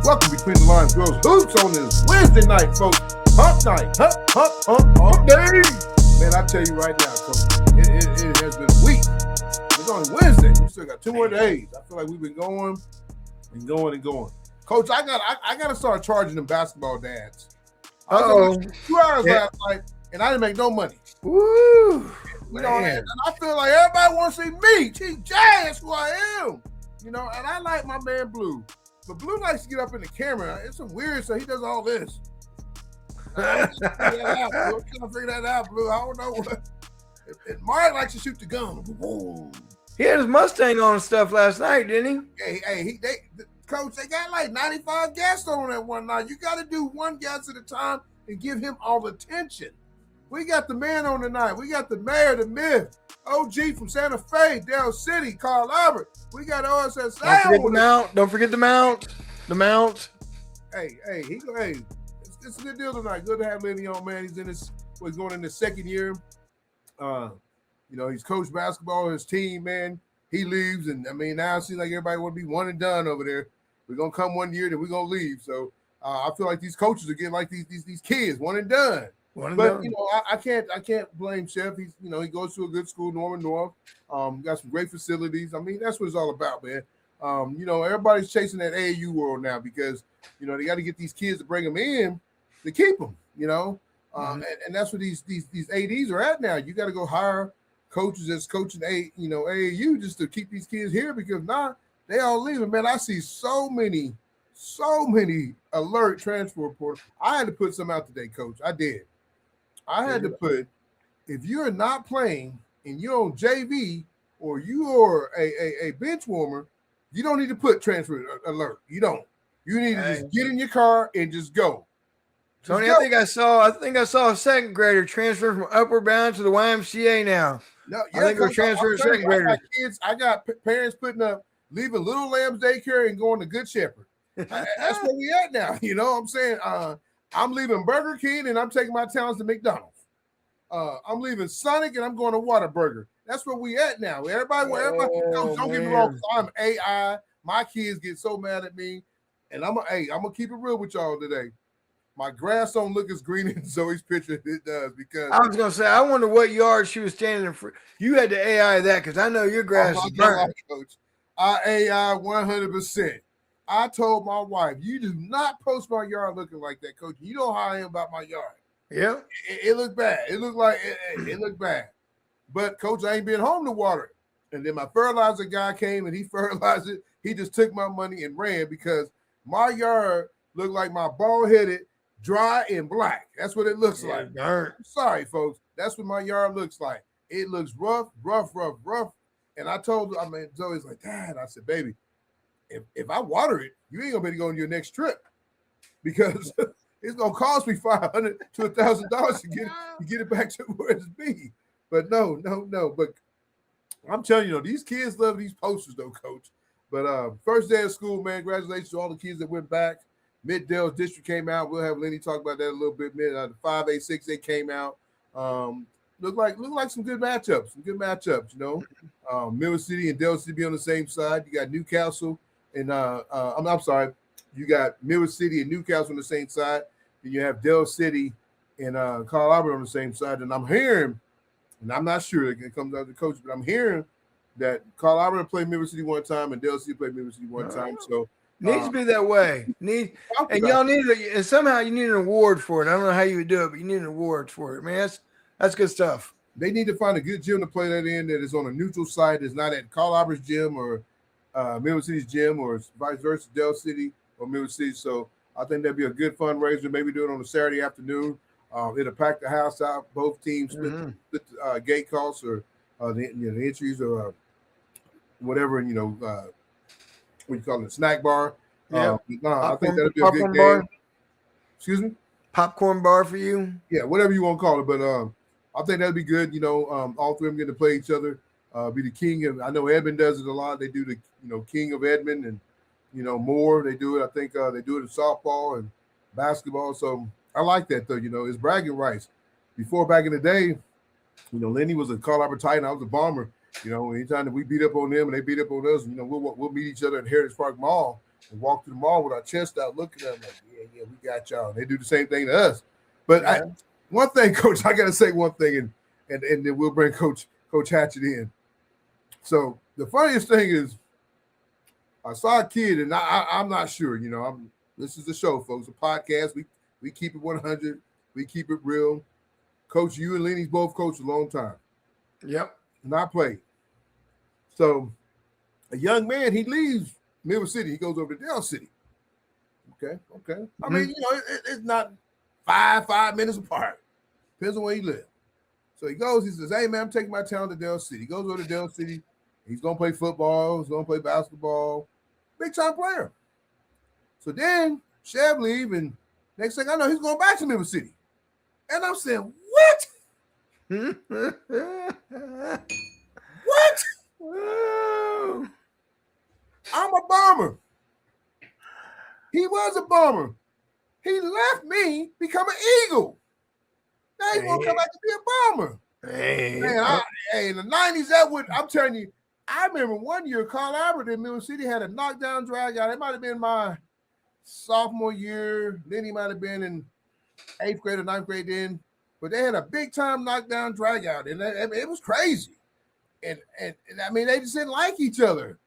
Welcome Between the Lines Girls Hoops on this Wednesday night, folks. Hump night. Hump day. Man, I tell you right now, Coach, it has been a week. It's only Wednesday. We still got 2 more days. I feel like we've been going and going and going. Coach, I got to start charging them basketball dads. I was 2 hours last night, and I didn't make no money. Woo! You know, and I feel like everybody wants to see me. Chief Jazz, who I am. You know, and I like my man Blue. But Blue likes to get up in the camera. It's some weird, so he does all this. I'm trying to figure that out, Blue. I don't know what. And Mark likes to shoot the gun. Whoa. He had his Mustang on and stuff last night, didn't he? Coach, they got like 95 guests on that one night. You got to do one guest at a time and give him all the attention. We got the man on tonight. We got the mayor, the myth, OG from Santa Fe, Del City, Carl Albert. We got OSSAA. Don't forget the mount. The mount. Hey, it's a good deal tonight. Good to have Lenny on, man. He's going in his second year. You know, he's coached basketball, his team, man. He leaves, and I mean, now it seems like everybody want to be one and done over there. We're gonna come one year, then we're gonna leave. So I feel like these coaches are getting like these kids, one and done. You know, I can't blame Chef. He's, you know, he goes to a good school, Norman North. Got some great facilities. I mean, that's what it's all about, man. You know, everybody's chasing that AAU world now because, you know, they got to get these kids to bring them in to keep them, you know. And that's what these ADs are at now. You got to go hire coaches that's coaching AAU just to keep these kids here because they all leaving. Man, I see so many alert transfer reports. I had to put some out today, Coach. I did. I had to put, if you're not playing and you're on JV or you are a bench warmer, you don't need to put transfer alert. You don't. You need to just get in your car and just go. Tony, I think I saw a second grader transfer from Upward Bound to the YMCA now. No, I think we're transferring second graders. I got parents leaving Little Lambs daycare and going to Good Shepherd. That's where we at now. You know what I'm saying? I'm leaving Burger King and I'm taking my talents to McDonald's. I'm leaving Sonic and I'm going to Whataburger. That's where we at now. Everybody don't get me wrong. I'm AI. My kids get so mad at me, and I'm gonna keep it real with y'all today. My grass don't look as green as Zoe's picture it does because I was gonna say I wonder what yard she was standing in front. You had to AI that because I know your grass is burnt. Coach, I AI 100%. I told my wife, you do not post my yard looking like that, Coach. You know how I am about my yard. Yeah. It looked bad. It looked like it looked bad. But, Coach, I ain't been home to water it. And then my fertilizer guy came and he fertilized it. He just took my money and ran because my yard looked like my bald-headed, dry and black. That's what it looks like. I'm sorry, folks. That's what my yard looks like. It looks rough. And I told her, Zoe's like, Dad, I said, baby, if I water it, you ain't gonna be able to go on your next trip because it's gonna cost me $500 to $1,000 to get it back to where it's be. But no. But I'm telling you, these kids love these posters, though, Coach. But first day of school, man, congratulations to all the kids that went back. Mid-Dell's district came out. We'll have Lenny talk about that a little bit. The 5A, 6A came out. Look like some good matchups. You know. Mill City and Del City be on the same side. You got Newcastle. And I'm sorry, you got Mill City and Newcastle on the same side. Then you have Del City and Carl Albert on the same side. And I'm hearing, and I'm not sure it comes out of the coach, but I'm hearing that Carl Albert played Mill City one time and Del City played Mill City one time. So needs to be that way. And y'all need and somehow you need an award for it. I don't know how you would do it, but you need an award for it, man. That's good stuff. They need to find a good gym to play that in that is on a neutral site. That's not at Carl Albert's gym or Mill City's gym or vice versa, Del City or Mill City. So I think that'd be a good fundraiser. Maybe do it on a Saturday afternoon. It'll pack the house out. Both teams split the gate costs or the entries or whatever, what you call it, snack bar. Yeah. I think that'd be a good game. Bar? Excuse me? Popcorn bar for you? Yeah, whatever you want to call it. But I think that'd be good. All three of them get to play each other. Be the king of. I know Edmond does it a lot. They do the king of Edmond and more. They do it. I think they do it in softball and basketball. So I like that though. It's bragging rights. Before back in the day, Lenny was a Carl Albert Titan. I was a Bomber. Anytime that we beat up on them and they beat up on us, we'll meet each other at Heritage Park Mall and walk through the mall with our chest out, looking at them like, yeah, we got y'all. And they do the same thing to us. But one thing, Coach, I got to say one thing, and then we'll bring Coach Hatchett in. So the funniest thing is, I saw a kid, and I'm not sure. This is the show, folks, a podcast. We keep it 100. We keep it real. Coach, you and Lenny's both coached a long time. Yep. And I played. So a young man, he leaves Middle City. He goes over to Dell City. Okay. I mean, it's not 5 minutes apart. Depends on where you live. So he goes, he says, hey, man, I'm taking my town to Dell City. He goes over to Dell City. He's going to play football. He's going to play basketball. Big-time player. So then Chev leave, and next thing I know, he's going back to Middle City. And I'm saying, what? What? Whoa. I'm a bomber. He was a bomber. He left me, become an Eagle. Now he's going to come back to be a bomber. Hey. Man, in the 90s, I'm telling you, I remember one year Carl Albert in Middle City had a knockdown drag out. It might have been my sophomore year. Then he might have been in 8th grade or 9th grade then. But they had a big-time knockdown drag out. And it was crazy. And I mean, they just didn't like each other.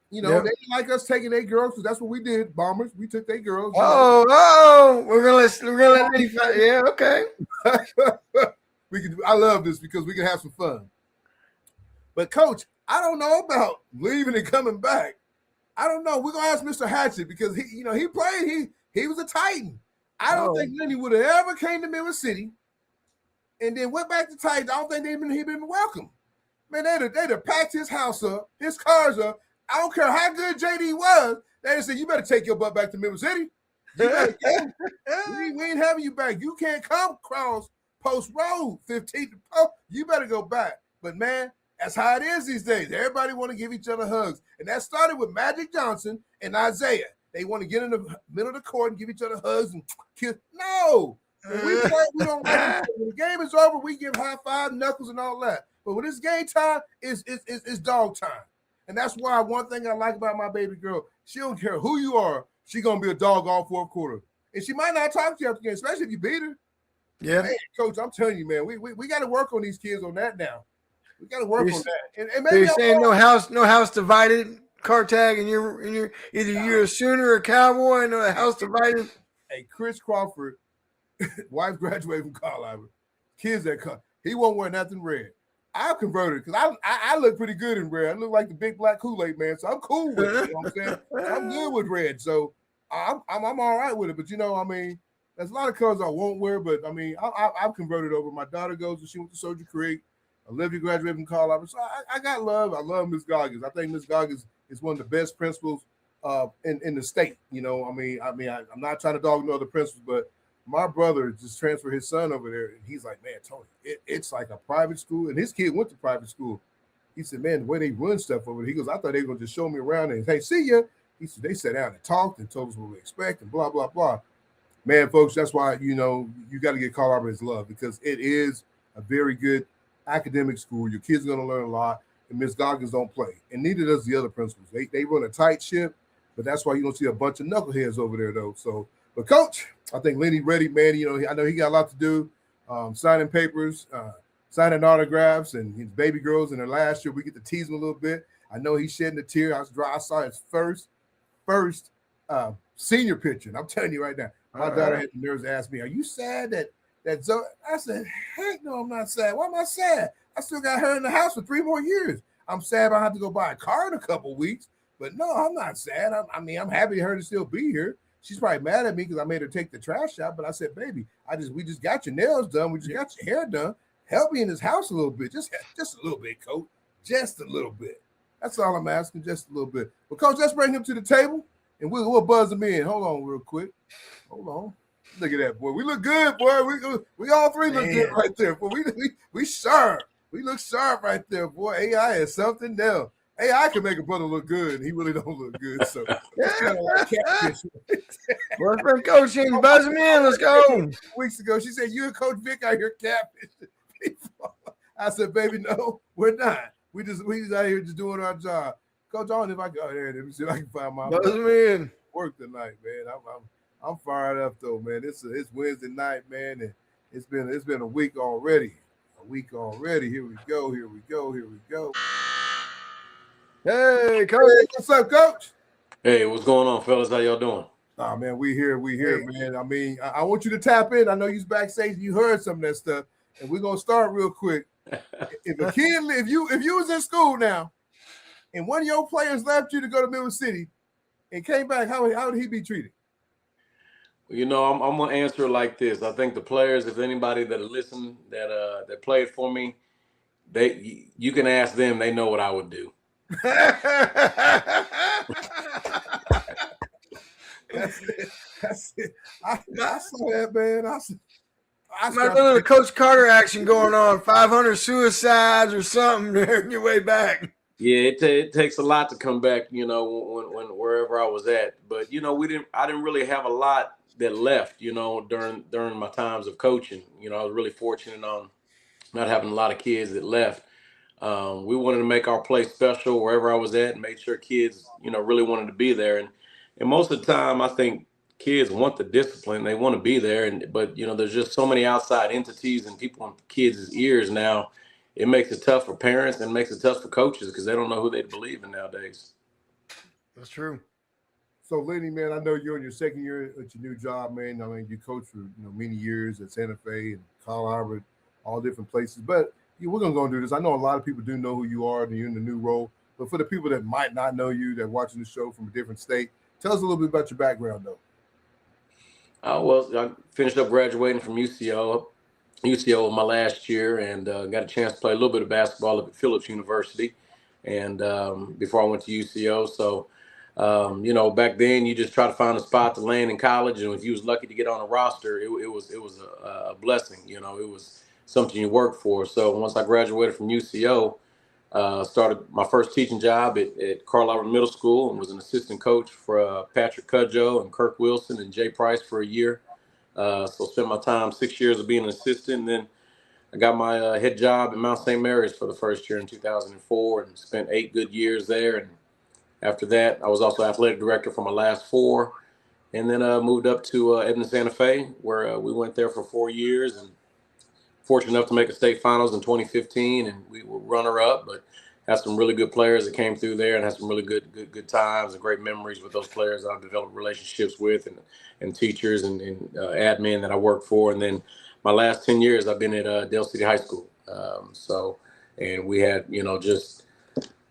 They didn't like us taking their girls, because that's what we did, bombers. We took their girls. We're gonna let Lenny fight. Yeah, okay. I love this because we can have some fun. But Coach, I don't know about leaving and coming back. I don't know. We're gonna ask Mr. Hatchett, because he played. He was a Titan. I don't think Lenny would have ever came to Middle City and then went back to Titans. I don't think he'd been welcome. Man, they'd have packed his house up, his cars up. I don't care how good JD was. They'd have said, you better take your butt back to Middle City. We ain't having you back. You can't come across Post Road, 15th. You better go back. But, man, that's how it is these days. Everybody want to give each other hugs. And that started with Magic Johnson and Isaiah. They want to get in the middle of the court and give each other hugs and kiss. No. When we play, we don't like it. When the game is over, we give high five, knuckles, and all that. But when it's game time, it's dog time. And that's why one thing I like about my baby girl, she don't care who you are. She going to be a dog all fourth quarter. And she might not talk to you after the game, especially if you beat her. Yeah. Man, Coach, I'm telling you, man, we got to work on these kids on that now. We got to work on that. And maybe you're saying no house divided, car tag, and you're either you're a Sooner or a Cowboy, and no house divided. Hey, Chris Crawford, wife graduated from college. Kids that come, he won't wear nothing red. I converted because I look pretty good in red. I look like the big black Kool-Aid man, so I'm cool with it. You know what I'm saying? I'm good with red, so I'm all right with it. But I mean, there's a lot of colors I won't wear. But I mean, I've converted over. My daughter goes and she went to Soldier Creek. Olivia graduated from college, so I got love. I love Miss Goggins. I think Miss Goggins is one of the best principals in the state. I mean, I'm not trying to dog no other principals, but my brother just transferred his son over there, and he's like, man, Tony, it's like a private school, and his kid went to private school. He said, man, the way they run stuff over there, he goes, I thought they were going to just show me around and, hey, see ya. He said, they sat down and talked and told us what we expect and blah, blah, blah. Man, folks, that's why, you got to get Carl Albert his love, because it is a very good academic school. Your kids are going to learn a lot, and Miss Goggins don't play, and neither does the other principals. They run a tight ship, but that's why you don't see a bunch of knuckleheads over there, though. So, but Coach, I think Lenny ready, man. I know he got a lot to do, signing papers, signing autographs, and his baby girls in their last year. We get to tease him a little bit. I know he's shedding a tear. I saw his first senior picture, and I'm telling you right now, my daughter had the nerves to ask me, "Are you sad that Zoe?" I said, "Heck no, I'm not sad. Why am I sad? I still got her in the house for 3 more years. I'm sad I have to go buy a car in a couple weeks, but no, I'm not sad. I'm happy her to still be here." She's probably mad at me because I made her take the trash out, but I said, baby, we just got your nails done. We just got your hair done. Help me in this house a little bit. Just a little bit, Coach. Just a little bit. That's all I'm asking, just a little bit. But, Coach, let's bring him to the table, and we'll buzz him in. Hold on real quick. Hold on. Look at that, boy. We look good, boy. We all three look good right there, boy. We sharp. We look sharp right there, boy. AI is something else. AI can make a brother look good, and he really don't look good. So it's kind of like catfish. Well, friend Coach in, buzz him in. Let's go. Weeks ago, she said, "You and Coach Vick out here catfishing people." I said, "Baby, no, we're not. We just out here just doing our job." Coach, I don't know if I go there. Let me see if I can find my Doesn't mean work tonight, man. I'm fired up though, man. It's Wednesday night, man, and it's been a week already. A week already. Here we go. Here we go. Here we go. hey, coach. Hey, what's up, Coach? Hey, what's going on, fellas? How y'all doing? Oh man, we here, Hey. man. I mean, I want you to tap in. I know you's backstage. You heard some of that stuff, and we're gonna start real quick. If a kid, if you was in school now, and one of your players left you to go to Middle City, and came back, how would he be treated? You know, I'm gonna answer it like this. I think the players, if anybody that listened that played for me, you can ask them. They know what I would do. That's it. I saw that, man. I Might be a little Coach Carter action going on. 500 suicides or something during your way back. Yeah, it takes a lot to come back. You know, when wherever I was at, but you know, I didn't really have a lot that left. You know, during my times of coaching. You know, I was really fortunate on not having a lot of kids that left. We wanted to make our place special wherever I was at and made sure kids, you know, really wanted to be there. And most of the time, I think kids want the discipline. They want to be there. But, you know, there's just so many outside entities and people in kids' ears now. It makes it tough for parents and makes it tough for coaches because they don't know who they believe in nowadays. That's true. So, Lenny, man, I know you're in your second year at your new job, man. I mean, you coached for many years at Santa Fe and Colorado, all different places. But we're going to go and do this. I know a lot of people do know who you are and you're in the new role. But for the people that might not know you, that are watching the show from a different state, tell us a little bit about your background, though. Well, I finished up graduating from UCO my last year and got a chance to play a little bit of basketball at Phillips University and before I went to UCO. So, you know, back then you just try to find a spot to land in college. And if you was lucky to get on a roster, it was a blessing. You know, it was something you worked for. So once I graduated from UCO, started my first teaching job at Carl Albert Middle School and was an assistant coach for Patrick Cudjoe and Kirk Wilson and Jay Price for a year. So spent my time 6 years of being an assistant. And then I got my head job at Mount St. Mary's for the first year in 2004 and spent 8 good years there. And after that, I was also athletic director for my last 4. And then moved up to Edmond Santa Fe, where we went there for 4 years and fortunate enough to make a state finals in 2015. And we were runner-up, but had some really good players that came through there and had some really good times and great memories with those players I've developed relationships with and teachers and admin that I worked for. And then my last 10 years, I've been at Dale City High School. And we had, you know, just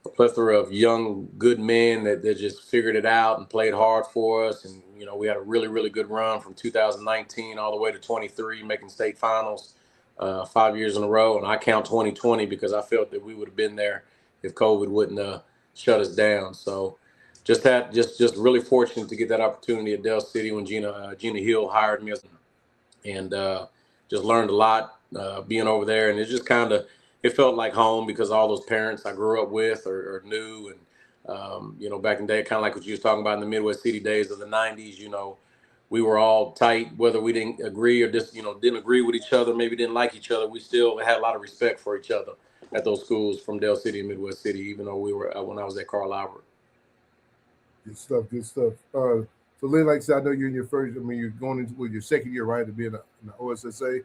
a plethora of young, good men that just figured it out and played hard for us. And, you know, we had a really, really good run from 2019 all the way to 23, making state finals 5 years in a row. And I count 2020 because I felt that we would have been there if COVID wouldn't shut us down. So just really fortunate to get that opportunity at Dell City when Gina Hill hired me, and just learned a lot being over there. And it felt like home because all those parents I grew up with or knew. And, you know, back in the day, kind of like what you was talking about in the Midwest City days of the 90s, you know, we were all tight, whether we didn't agree or just, you know, didn't agree with each other, maybe didn't like each other. We still had a lot of respect for each other at those schools from Dale City and Midwest City, even though we were when I was at Carl Albert. Good stuff. So, Lynn, like I said, I know you're in your first. I mean, you're going into your second year, right, to be in the OSSAA.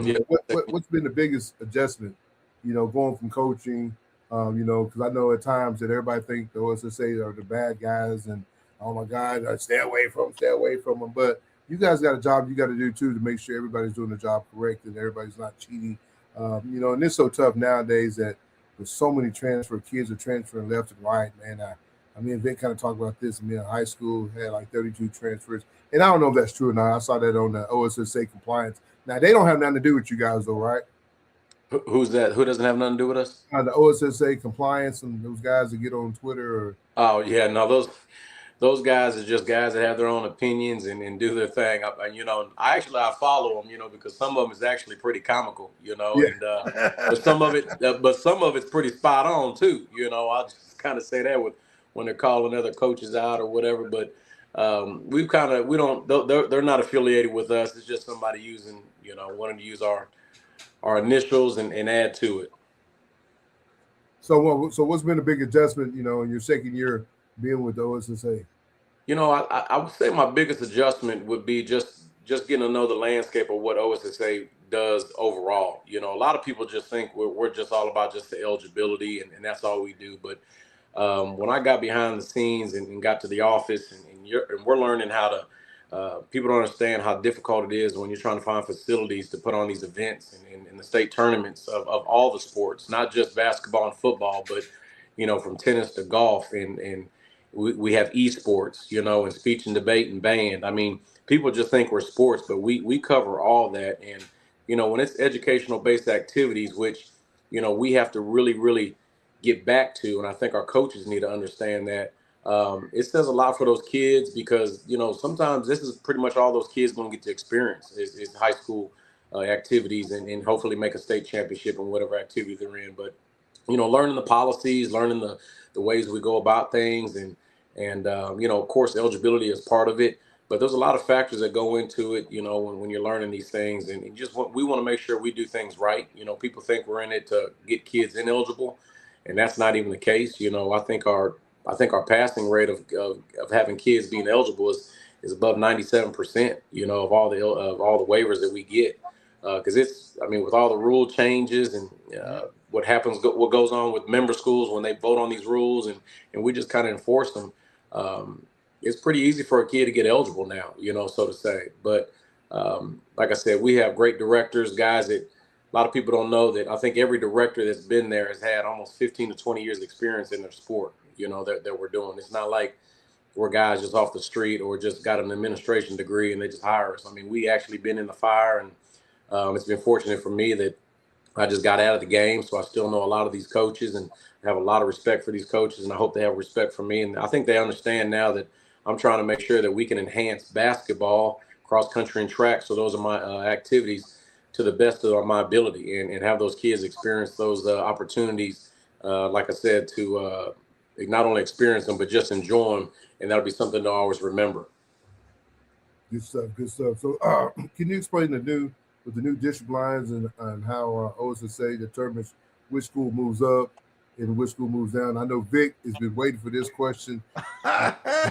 Yeah. What's been the biggest adjustment? You know, going from coaching. You know, because I know at times that everybody think the OSSAA are the bad guys, and oh my God, stay away from them. But you guys got a job you got to do too to make sure everybody's doing the job correct and everybody's not cheating. You know, and it's so tough nowadays that there's so many kids are transferring left and right, man. I mean, Vick kind of talked about this. I mean, in high school had like 32 transfers, and I don't know if that's true or not. I saw that on the OSSAA compliance. Now they don't have nothing to do with you guys, though, right? Who's that? Who doesn't have nothing to do with us? The OSSAA compliance and those guys that get on Twitter. Or Oh yeah, no, those guys are just guys that have their own opinions and do their thing. You know, I follow them, you know, because some of them is actually pretty comical, you know, yeah. And but some of it's pretty spot on too. You know, I'll just kind of say that when they're calling other coaches out or whatever. But they're not affiliated with us. It's just somebody wanting to use our initials and add to it. So what's been a big adjustment, in your second year being with the OSSA? I would say my biggest adjustment would be just getting to know the landscape of what OSSA does overall. A lot of people just think we're just all about just the eligibility and that's all we do. But when I got behind the scenes and got to the office and we're learning how to, people don't understand how difficult it is when you're trying to find facilities to put on these events and the state tournaments of all the sports, not just basketball and football, but, from tennis to golf and we have esports, and speech and debate and band. I mean, people just think we're sports, but we cover all that. And, when it's educational based activities, which, we have to really, really get back to. And I think our coaches need to understand that it says a lot for those kids because, sometimes this is pretty much all those kids going to get to experience is high school activities and hopefully make a state championship in whatever activity they're in. But, learning the policies, learning the ways we go about things and of course, eligibility is part of it. But there's a lot of factors that go into it, when you're learning these things. And we want to make sure we do things right. People think we're in it to get kids ineligible, and that's not even the case. I think our passing rate of having kids being eligible is above 97%. Of all the waivers that we get, because with all the rule changes and what goes on with member schools when they vote on these rules and we just kind of enforce them. It's pretty easy for a kid to get eligible now, so to say. But like I said, we have great directors, guys that a lot of people don't know that I think every director that's been there has had almost 15 to 20 years experience in their sport, that we're doing. It's not like we're guys just off the street or just got an administration degree and they just hire us. I mean, we actually been in the fire, and it's been fortunate for me that I just got out of the game. So I still know a lot of these coaches and have a lot of respect for these coaches, and I hope they have respect for me. And I think they understand now that I'm trying to make sure that we can enhance basketball, cross country, and track. So those are my activities to the best of my ability and have those kids experience those opportunities, like I said, to not only experience them, but just enjoy them. And that'll be something to always remember. Good stuff. Good stuff. So can you explain the new district lines and how OSSA determines which school moves up and which school moves down? I know Vick has been waiting for this question.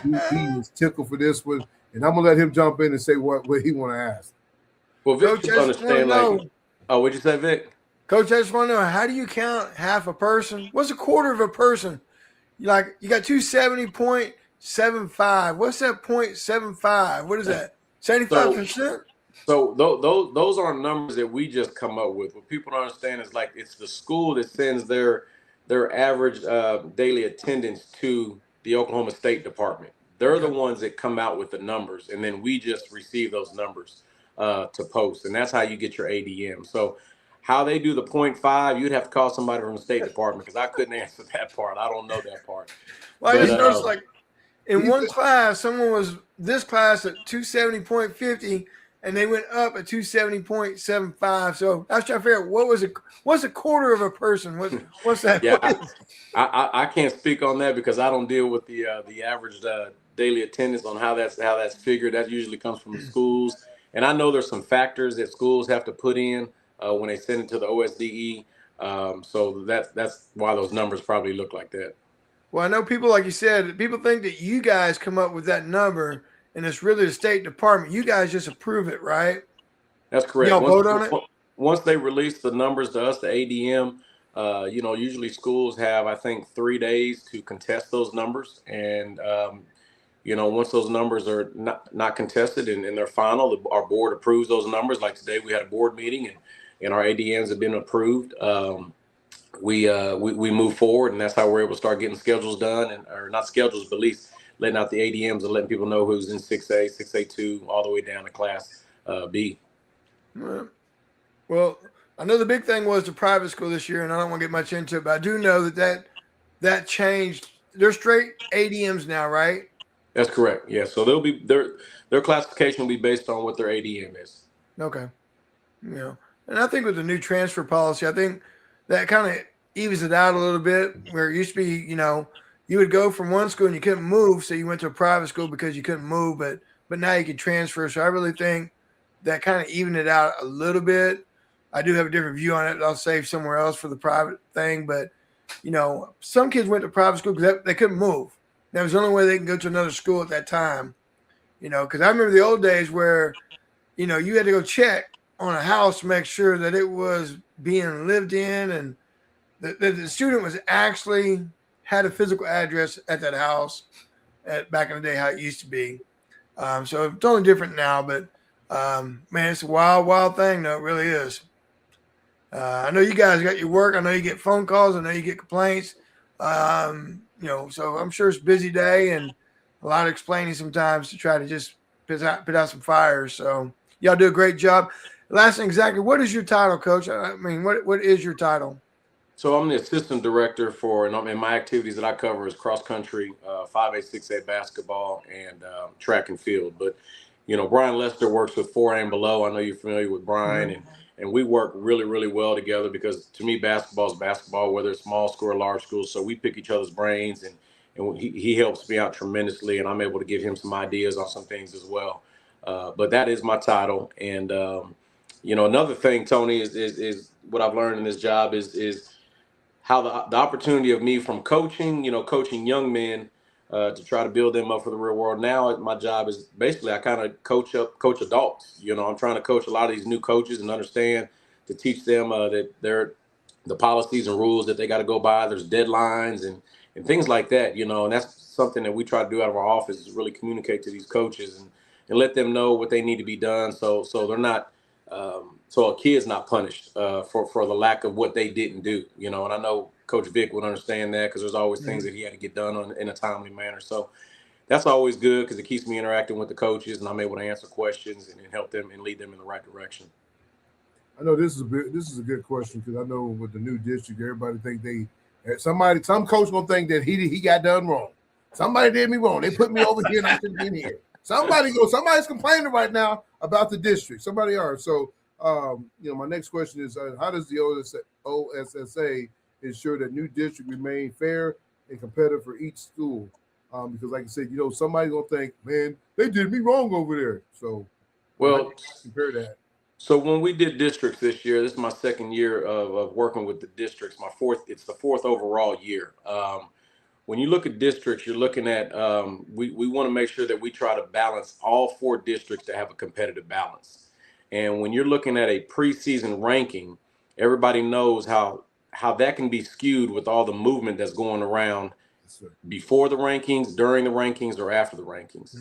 He was tickled for this one, and I'm gonna let him jump in and say what he want to ask. Well, Vick, you understand, what'd you say, Vick? Coach, I just want to know, how do you count half a person? What's a quarter of a person? You got 270.75. What's that 0.75? What is that? 75%? So those are numbers that we just come up with. What people don't understand is it's the school that sends their average daily attendance to the Oklahoma State Department. They're the ones that come out with the numbers, and then we just receive those numbers to post, and that's how you get your ADM. So how they do the 0.5, you'd have to call somebody from the State Department because I couldn't answer that part. I don't know that part. Well, I just noticed in one class, someone was this class at 270.50. And they went up at 270.75. So I was trying to figure out what's a quarter of a person? What's that? Yeah, I can't speak on that because I don't deal with the average daily attendance on how that's figured. That usually comes from the schools. And I know there's some factors that schools have to put in when they send it to the OSDE. So that's why those numbers probably look like that. Well, I know people, like you said, people think that you guys come up with that number. And it's really the State Department. You guys just approve it, right? That's correct. Y'all vote on it? Once they release the numbers to us, the ADM, usually schools have, I think, 3 days to contest those numbers. And, once those numbers are not contested and they're final, our board approves those numbers. Like today, we had a board meeting and our ADMs have been approved. We move forward, and that's how we're able to start getting schedules done, or not schedules, but at least letting out the ADMs and letting people know who's in 6A, 6A2, all the way down to Class B. Well, I know the big thing was the private school this year, and I don't want to get much into it, but I do know that changed. They're straight ADMs now, right? That's correct. Yeah. So they'll be their classification will be based on what their ADM is. Okay. And I think with the new transfer policy, I think that kind of evens it out a little bit, where it used to be, you would go from one school and you couldn't move, so you went to a private school because you couldn't move, but now you can transfer. So I really think that kind of evened it out a little bit. I do have a different view on it. I'll save somewhere else for the private thing, but some kids went to private school because they couldn't move. That was the only way they can go to another school at that time. Because I remember the old days where, you had to go check on a house to make sure that it was being lived in and the student was actually had a physical address at that house back in the day, how it used to be. So it's totally different now, but man, it's a wild, wild thing though. It really is. I know you guys got your work. I know you get phone calls. I know you get complaints. So I'm sure it's a busy day and a lot of explaining sometimes to try to just put out some fires. So y'all do a great job. Last thing, exactly, what is your title, Coach? I mean, what is your title? So I'm the assistant director and my activities that I cover is cross country, 5A, 6A basketball, and track and field. But, Brian Lester works with 4A and below. I know you're familiar with Brian, and we work really, really well together because to me, basketball is basketball, whether it's small school or large school. So we pick each other's brains, and he helps me out tremendously, and I'm able to give him some ideas on some things as well. But that is my title. And, another thing, Tony, is what I've learned in this job is how the opportunity of me from coaching, coaching young men to try to build them up for the real world. Now my job is basically I kind of coach adults. I'm trying to coach a lot of these new coaches and understand to teach them that the policies and rules that they got to go by. There's deadlines and things like that, and that's something that we try to do out of our office is really communicate to these coaches and let them know what they need to be done. So they're not, so a kid's not punished for the lack of what they didn't do, and I know Coach Vick would understand that because there's always things that he had to get done in a timely manner. So that's always good because it keeps me interacting with the coaches and I'm able to answer questions and help them and lead them in the right direction. I know this is a good question because I know with the new district, everybody think some coach gonna think that he got done wrong. Somebody did me wrong. They put me over here and I shouldn't be in here. Somebody's complaining right now about the district. Somebody are. So my next question is how does the OSSAA ensure that new district remain fair and competitive for each school? Because like I said, somebody's gonna think, man, they did me wrong over there. So compare that. So when we did districts this year, this is my second year of working with the districts. It's the fourth overall year. When you look at districts, you're looking at, we want to make sure that we try to balance all 4 districts to have a competitive balance. And when you're looking at a preseason ranking, everybody knows how that can be skewed with all the movement that's going around before the rankings, during the rankings, or after the rankings.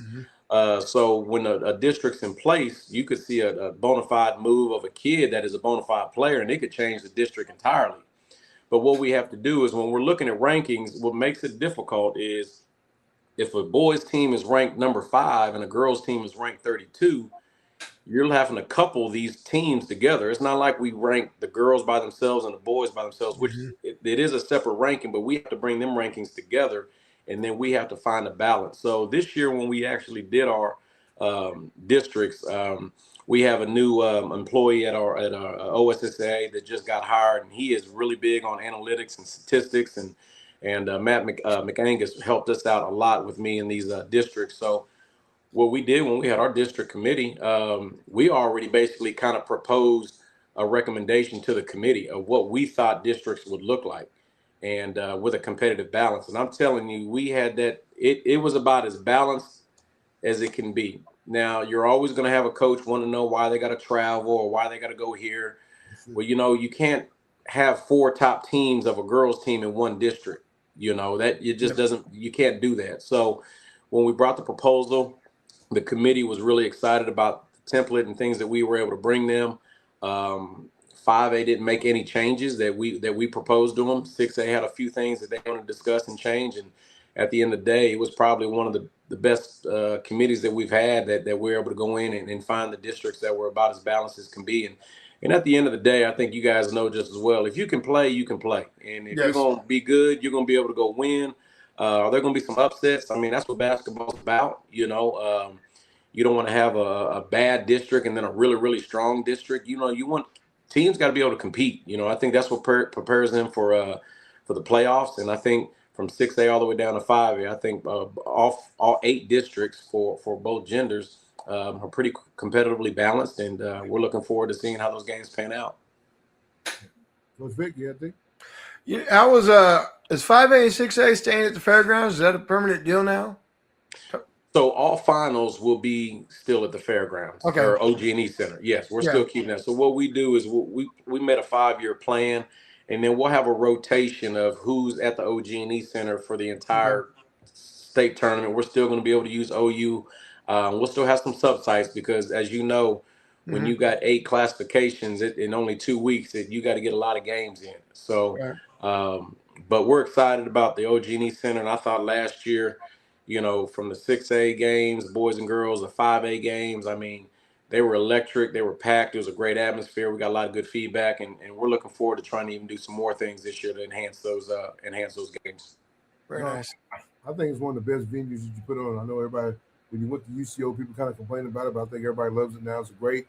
So when a district's in place, you could see a bona fide move of a kid that is a bona fide player, and it could change the district entirely. But what we have to do is when we're looking at rankings, what makes it difficult is if a boys team is ranked number 5 and a girls team is ranked 32, you're having to couple these teams together. It's not like we rank the girls by themselves and the boys by themselves, which it is a separate ranking, but we have to bring them rankings together, and then we have to find a balance. So this year when we actually did our districts, we have a new employee at our OSSAA that just got hired, and he is really big on analytics and statistics, and Matt McAngus helped us out a lot with me in these districts. So what we did when we had our district committee, we already basically kind of proposed a recommendation to the committee of what we thought districts would look like, and with a competitive balance. And I'm telling you, we had that. It was about as balanced as it can be. Now, you're always going to have a coach want to know why they got to travel or why they got to go here. Well, you can't have 4 top teams of a girls team in one district. That it just doesn't. You can't do that. So when we brought the proposal, the committee was really excited about the template and things that we were able to bring them. 5A didn't make any changes that we proposed to them. 6A had a few things that they wanted to discuss and change. And at the end of the day, it was probably one of the best committees that we've had that we're able to go in and find the districts that were about as balanced as can be. And at the end of the day, I think you guys know just as well, if you can play, you can play. And if you're going to be good, you're going to be able to go win. Are there going to be some upsets? I mean, that's what basketball's about. You don't want to have a bad district and then a really, really strong district. You want teams got to be able to compete. I think that's what prepares them for the playoffs. And I think from 6A all the way down to 5A, I think all 8 districts for both genders are pretty competitively balanced, and we're looking forward to seeing how those games pan out. Coach Vick, you think? How was is 5A and 6A staying at the fairgrounds? Is that a permanent deal now? So all finals will be still at the fairgrounds or OG&E Center. Yes, we're still keeping that. So what we do is we made a 5-year plan, and then we'll have a rotation of who's at the OG&E Center for the entire state tournament. We're still going to be able to use OU. We'll still have some sub sites because, as you know, when you got 8 classifications in only 2 weeks, you got to get a lot of games in. So, but we're excited about the OG&E Center, and I thought last year, you know, from the 6A games, boys and girls, the 5A games, I mean, they were electric. They were packed. It was a great atmosphere. We got a lot of good feedback, and we're looking forward to trying to even do some more things this year to enhance those games. Very nice. I think it's one of the best venues that you put on. I know everybody, when you went to UCO, people kind of complain about it, but I think everybody loves it now. It's a great,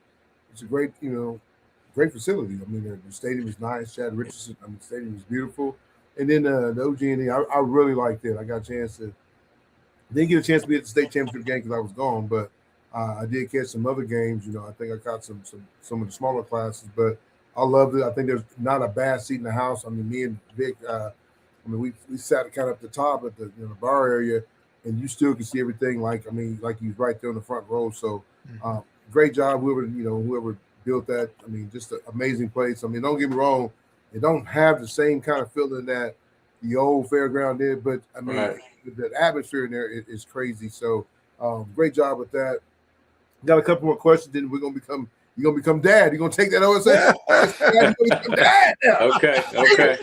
great facility. I mean, the stadium is nice. Chad Richardson, I mean, the stadium is beautiful. And then the OG&E, I really liked it. I got a chance to. Didn't get a chance to be at the state championship game because I was gone, but I did catch some other games. You know, I think I caught some of the smaller classes, but I loved it. I think there's not a bad seat in the house. I mean, me and Vick, we sat kind of at the top at the bar area, and you still can see everything. Like you right there on the front row. So great job, whoever built that. I mean, just an amazing place. I mean, don't get me wrong, it don't have the same kind of feeling that the old fairground did, but I mean, the atmosphere in there is crazy. So, great job with that. Got a couple more questions. Then you're gonna become dad. You're gonna take that OSSAA. You're gonna become dad now. Okay.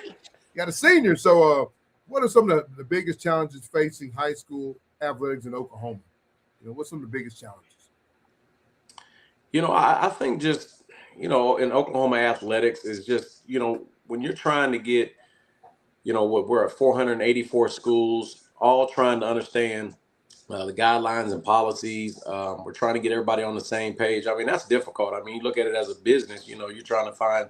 Got a senior. So, what are some of the biggest challenges facing high school athletics in Oklahoma? You know, what's some of the biggest challenges? You know, I think just, in Oklahoma athletics is just, when you're trying to get, we're at 484 schools, all trying to understand the guidelines and policies. We're trying to get everybody on the same page. I mean, that's difficult. I mean, you look at it as a business, you're trying to find,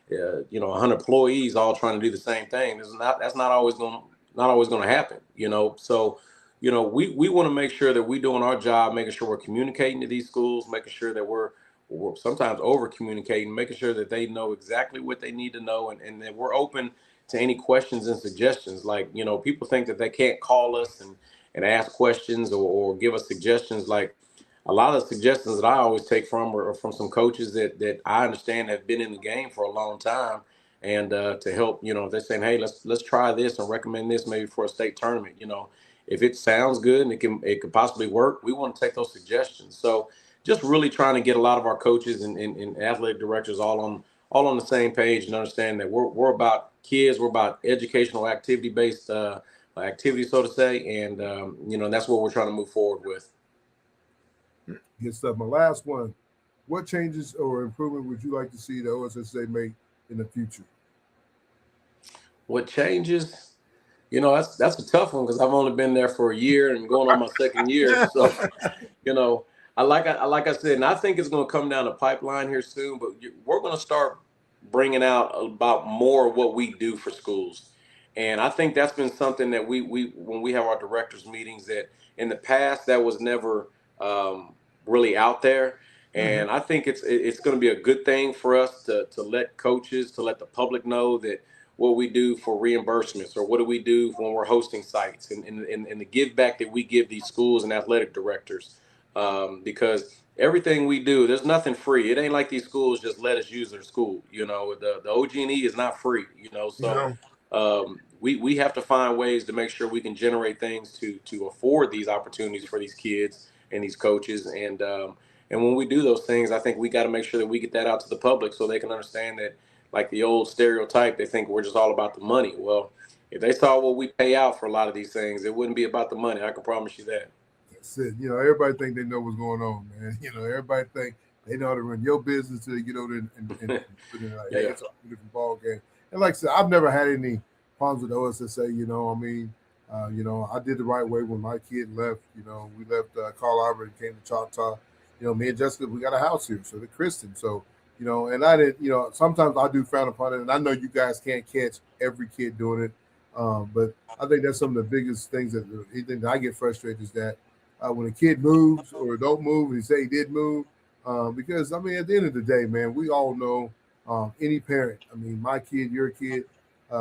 100 employees all trying to do the same thing. That's not always going to happen, So, we want to make sure that we're doing our job, making sure we're communicating to these schools, making sure that we're sometimes over communicating, making sure that they know exactly what they need to know, and that we're open to any questions and suggestions. Like, people think that they can't call us and ask questions or give us suggestions. Like, a lot of the suggestions that I always take from are from some coaches that I understand have been in the game for a long time, and to help, if they're saying, hey, let's try this and recommend this maybe for a state tournament. If it sounds good and it could possibly work, we want to take those suggestions. So just really trying to get a lot of our coaches and athletic directors all on the same page and understand that we're about kids, we're about educational activity-based activity, so to say, and that's what we're trying to move forward with. Good stuff. My last one: what changes or improvement would you like to see the OSSAA make in the future? What changes? That's a tough one because I've only been there for a year and going on my second year. So, like I said, and I think it's going to come down the pipeline here soon, but we're going to start bringing out about more of what we do for schools. And I think that's been something that we when we have our directors meetings, that in the past that was never really out there. And I think it's going to be a good thing for us to let coaches, to let the public know that what we do for reimbursements, or what do we do when we're hosting sites, and the give back that we give these schools and athletic directors. Because everything we do, there's nothing free. It ain't like these schools just let us use their school. The OG&E is not free, so we have to find ways to make sure we can generate things to afford these opportunities for these kids and these coaches. And when we do those things, I think we got to make sure that we get that out to the public so they can understand that, like the old stereotype, they think we're just all about the money. Well, if they saw what we pay out for a lot of these things, it wouldn't be about the money. I can promise you that. That's it. Everybody think they know what's going on, man. Everybody think they know how to run your business to get over and put in it's a different ball game. And like I said, I've never had any problems with OSSAA. I did the right way when my kid left. We left Carl Albert and came to Choctaw. Me and Jessica, we got a house here, so they're Christian. So, and I didn't, sometimes I do frown upon it, and I know you guys can't catch every kid doing it. But I think that's some of the biggest things that I get frustrated is that when a kid moves or don't move, and he say he did move, because at the end of the day, man, we all know any parent. My kid, your kid,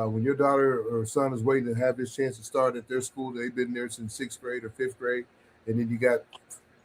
when your daughter or son is waiting to have this chance to start at their school, they've been there since sixth grade or fifth grade, and then you got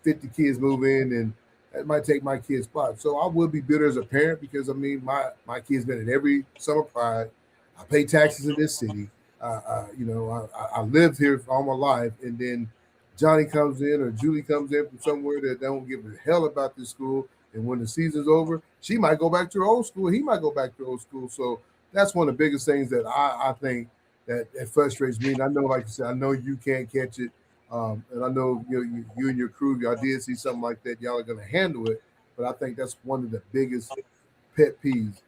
50 kids move in, and that might take my kid's spot. So I would be bitter as a parent because I mean my kid's been at every summer pride. I pay taxes in this city. I lived here all my life, and then Johnny comes in or Julie comes in from somewhere that don't give a hell about this school. And when the season's over, she might go back to her old school. He might go back to old school. So that's one of the biggest things that I think that frustrates me. And I know, like you said, I know you can't catch it. And I know you and your crew, y'all did see something like that. Y'all are going to handle it. But I think that's one of the biggest pet peeves.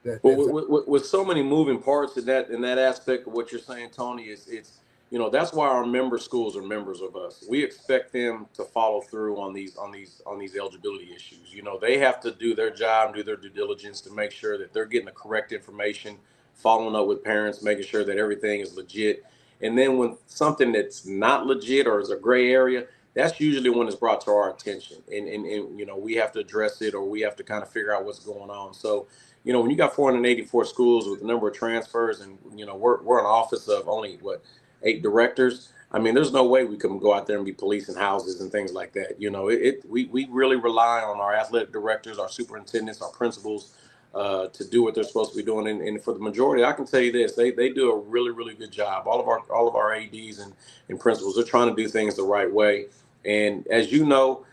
With so many moving parts in that aspect of what you're saying, Tony, it's that's why our member schools are members of us. We expect them to follow through on these eligibility issues. They have to do their job, do their due diligence to make sure that they're getting the correct information, following up with parents, making sure that everything is legit. And then when something that's not legit or is a gray area, that's usually when it's brought to our attention. And we have to address it, or we have to kind of figure out what's going on. So, when you got 484 schools with the number of transfers, and we're an office of only 8 directors. I mean, there's no way we can go out there and be policing houses and things like that. We really rely on our athletic directors, our superintendents, our principals to do what they're supposed to be doing. And for the majority, I can tell you this: they do a really, really good job. All of our ads and principals, they're trying to do things the right way. And as you know,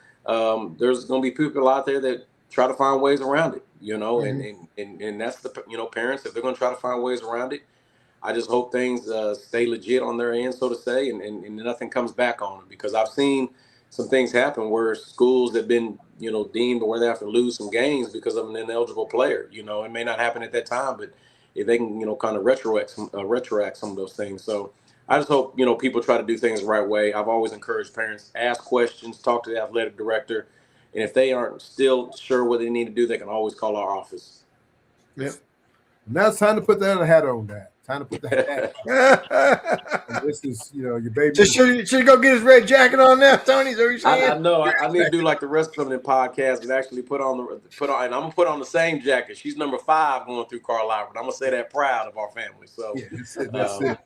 there's going to be people out there that try to find ways around it. And that's the parents, if they're going to try to find ways around it. I just hope things stay legit on their end, so to say, and nothing comes back on them, because I've seen some things happen where schools have been, deemed where they have to lose some games because of an ineligible player. It may not happen at that time, but if they can, kind of retroact some of those things. So I just hope, people try to do things the right way. I've always encouraged parents, ask questions, talk to the athletic director. And if they aren't still sure what they need to do, they can always call our office. Yep. Now it's time to put that other hat on. Time to put that hat on. This is, your baby. So should go get his red jacket on now, Tony? Is that what you're saying? I know. I need to do like the rest of them in podcasts and actually put on, and I'm gonna put on the same jacket. She's number 5 going through Carlisle, but I'm gonna say that proud of our family. So yeah, that's it.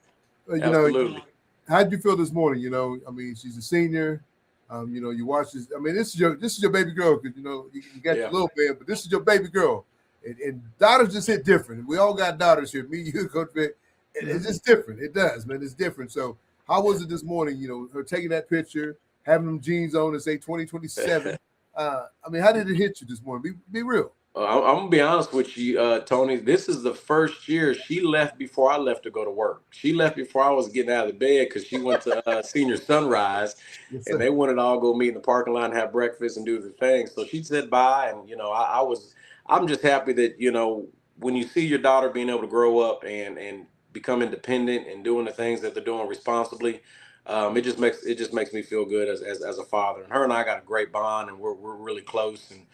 Absolutely. How'd you feel this morning? I mean, she's a senior. You watch this. I mean, this is your baby girl, because you got your little man, but this is your baby girl. And daughters just hit different. We all got daughters here. Me, you, Coach Vick. It's just different. It does, man. It's different. So how was it this morning? Her taking that picture, having them jeans on and say 2027. I mean, how did it hit you this morning? Be real. I'm gonna be honest with you, Tony. This is the first year she left before I left to go to work. She left before I was getting out of the bed because she went to senior sunrise, and they wanted to all go meet in the parking lot and have breakfast and do the thing. So she said bye, and I'm just happy that when you see your daughter being able to grow up and become independent and doing the things that they're doing responsibly, it just makes me feel good as a father. And her and I got a great bond, and we're really close, and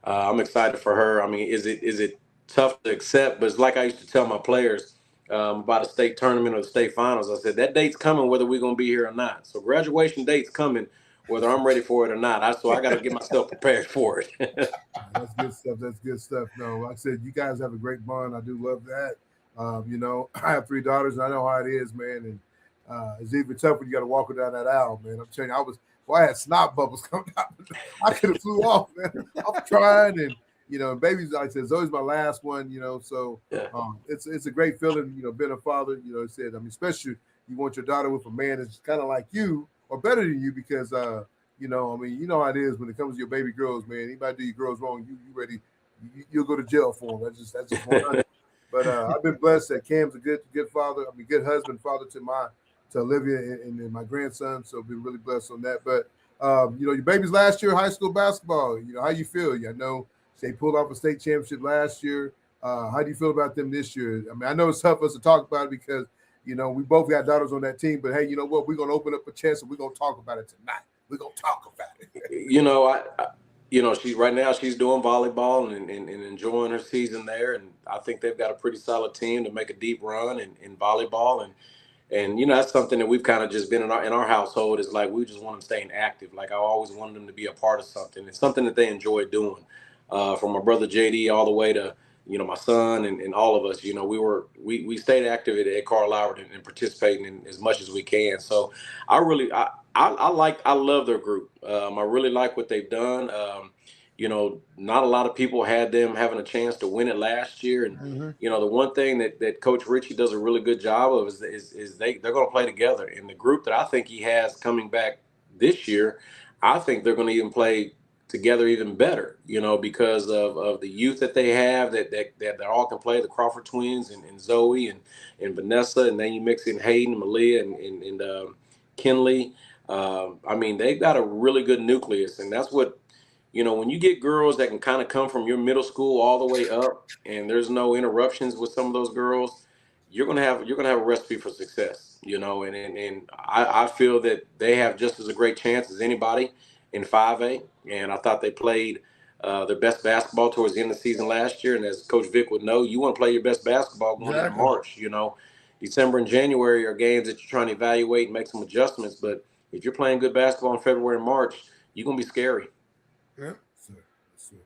I'm excited for her. I mean, is it tough to accept? But it's like I used to tell my players about a state tournament or the state finals. I said that date's coming whether we're gonna be here or not. So graduation date's coming whether I'm ready for it or not. So I got to get myself prepared for it. That's good stuff. That's good stuff. No, like I said, you guys have a great bond. I do love that. I have 3 daughters, and I know how it is, man. And it's even tough when you got to walk her down that aisle, man. I'm telling you, I had snot bubbles coming out. I could have flew off, man. I'm trying, and babies, like I said, it's always my last one. So yeah. It's a great feeling, being a father. It said, I mean, especially you want your daughter with a man that's kind of like you or better than you, because I mean, how it is when it comes to your baby girls, man. Anybody do your girls wrong, you ready? You'll go to jail for them. That's just 100. But I've been blessed that Cam's a good father. I mean, good husband, father to Olivia and my grandson. So been really blessed on that. But your baby's last year high school basketball. How you feel? I know they pulled off a state championship last year. How do you feel about them this year? I mean, I know it's tough for us to talk about it because we both got daughters on that team. But hey, you know what? We're gonna open up a chest and we're gonna talk about it tonight. We're gonna talk about it. She right now she's doing volleyball and enjoying her season there, and I think they've got a pretty solid team to make a deep run in volleyball, and that's something that we've kind of just been in our household, is like we just want them staying active. Like I always wanted them to be a part of something. It's something that they enjoy doing, from my brother JD all the way to my son and all of us, we stayed active at Carl Albert and participating in as much as we can. So I love their group. I really like what they've done. Not a lot of people had them having a chance to win it last year. And, the one thing that Coach Ritchie does a really good job of is they're going to play together. And the group that I think he has coming back this year, I think they're going to even play together even better, because of the youth that they have that they all can play, the Crawford twins and Zoe and Vanessa, and then you mix in Hayden, Malia, and Kinley. They've got a really good nucleus, and that's what, when you get girls that can kind of come from your middle school all the way up, and there's no interruptions with some of those girls, you're gonna have a recipe for success, and I feel that they have just as a great chance as anybody in 5A, and I thought they played their best basketball towards the end of the season last year. And as Coach Vick would know, you want to play your best basketball going into March. December and January are games that you're trying to evaluate and make some adjustments. But if you're playing good basketball in February and March, you're gonna be scary. Yeah.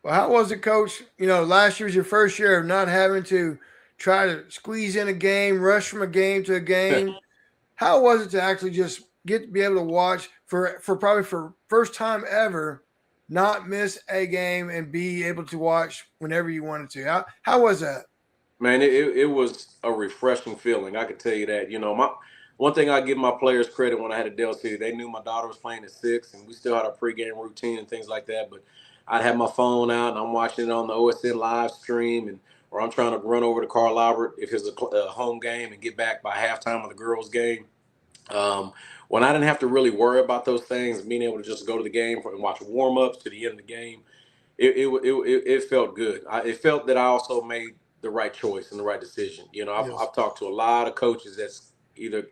Well, how was it, Coach? Last year was your first year of not having to try to squeeze in a game, rush from a game to a game. How was it to actually just be able to watch for first time ever, not miss a game and be able to watch whenever you wanted to? How was that? Man, it was a refreshing feeling. I can tell you that. One thing I give my players credit when I had at Dell City, they knew my daughter was playing at 6, and we still had a pregame routine and things like that. But I'd have my phone out and I'm watching it on the OSN live stream, or I'm trying to run over to Carl Albert if it's a home game and get back by halftime of the girls' game. When I didn't have to really worry about those things, being able to just go to the game and watch warm-ups to the end of the game, it felt good. It felt that I also made the right choice and the right decision. I've talked to a lot of coaches that's either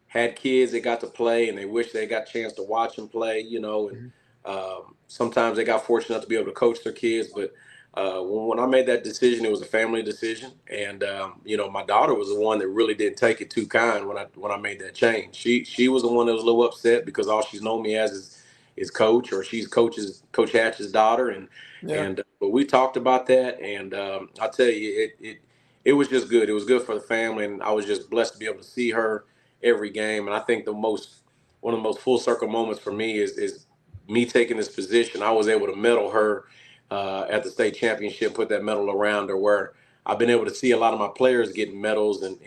had kids that got to play and they wish they got a chance to watch them play, and sometimes they got fortunate enough to be able to coach their kids. But when I made that decision, it was a family decision. And, my daughter was the one that really didn't take it too kind when I made that change. She was the one that was a little upset because all she's known me as is coach, or she's Coach Hatchett's daughter. But we talked about that. And I'll tell you, it was just good. It was good for the family. And I was just blessed to be able to see her every game. And I think one of the most full circle moments for me is me taking this position. I was able to medal her at the state championship, put that medal around her, where I've been able to see a lot of my players getting medals and